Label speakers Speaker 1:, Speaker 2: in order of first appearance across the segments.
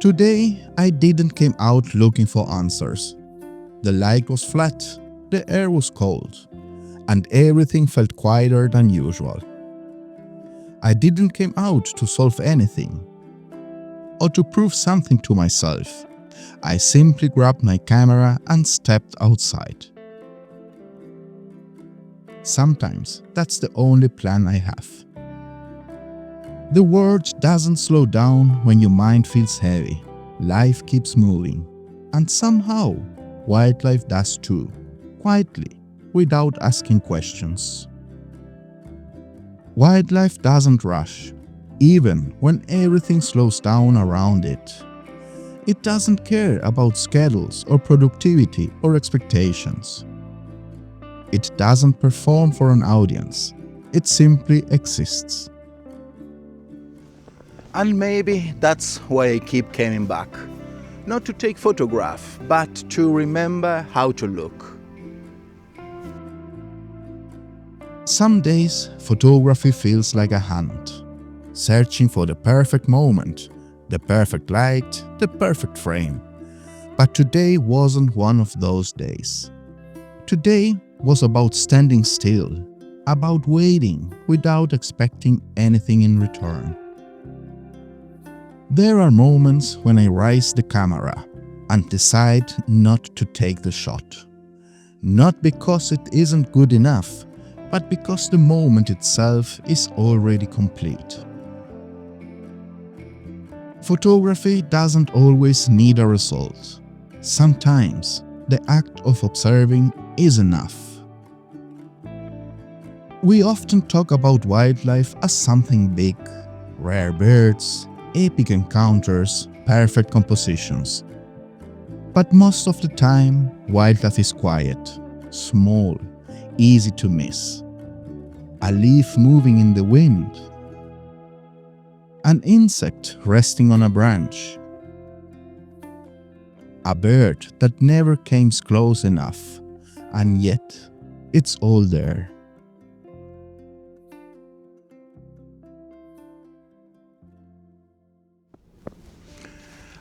Speaker 1: Today, I didn't come out looking for answers. The light was flat, the air was cold, and everything felt quieter than usual. I didn't come out to solve anything or to prove something to myself. I simply grabbed my camera and stepped outside. Sometimes that's the only plan I have. The world doesn't slow down when your mind feels heavy. Life keeps moving. And somehow, wildlife does too, quietly, without asking questions. Wildlife doesn't rush, even when everything slows down around it. It doesn't care about schedules or productivity or expectations. It doesn't perform for an audience. It simply exists.
Speaker 2: And maybe that's why I keep coming back. Not to take photograph, but to remember how to look.
Speaker 1: Some days, photography feels like a hunt, searching for the perfect moment, the perfect light, the perfect frame. But today wasn't one of those days. Today was about standing still, about waiting without expecting anything in return. There are moments when I raise the camera and decide not to take the shot. Not because it isn't good enough, but because the moment itself is already complete. Photography doesn't always need a result. Sometimes the act of observing is enough. We often talk about wildlife as something big, rare birds, epic encounters, perfect compositions. But most of the time, wildlife is quiet, small, easy to miss. A leaf moving in the wind. An insect resting on a branch. A bird that never came close enough, and yet it's all there.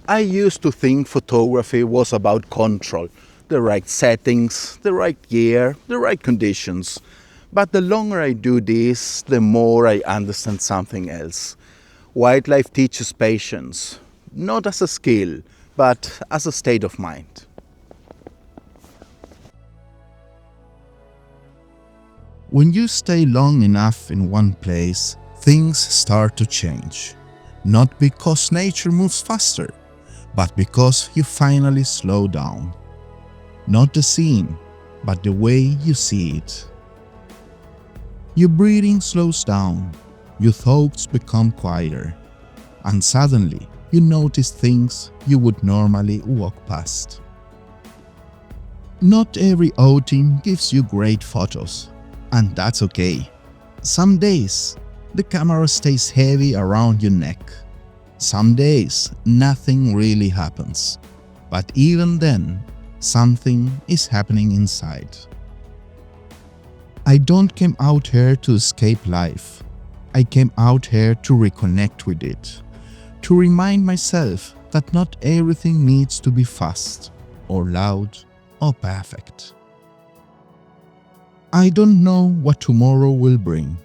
Speaker 2: I used to think photography was about control, the right settings, the right gear, the right conditions. But the longer I do this, the more I understand something else. Wildlife teaches patience, not as a skill, but as a state of mind.
Speaker 1: When you stay long enough in one place, things start to change. Not because nature moves faster, but because you finally slow down. Not the scene, but the way you see it. Your breathing slows down, your thoughts become quieter, and suddenly you notice things you would normally walk past. Not every outing gives you great photos, and that's okay. Some days, the camera stays heavy around your neck. Some days, nothing really happens. But even then, something is happening inside. I don't come out here to escape life. I came out here to reconnect with it. To remind myself that not everything needs to be fast, or loud, or perfect. I don't know what tomorrow will bring.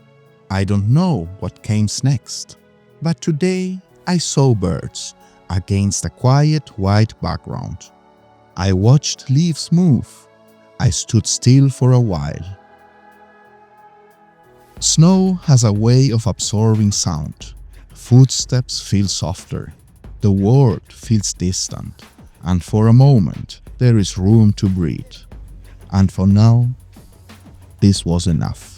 Speaker 1: I don't know what comes next. But today, I saw birds against a quiet white background. I watched leaves move. I stood still for a while. Snow has a way of absorbing sound. Footsteps feel softer. The world feels distant. And for a moment, there is room to breathe. And for now, this was enough.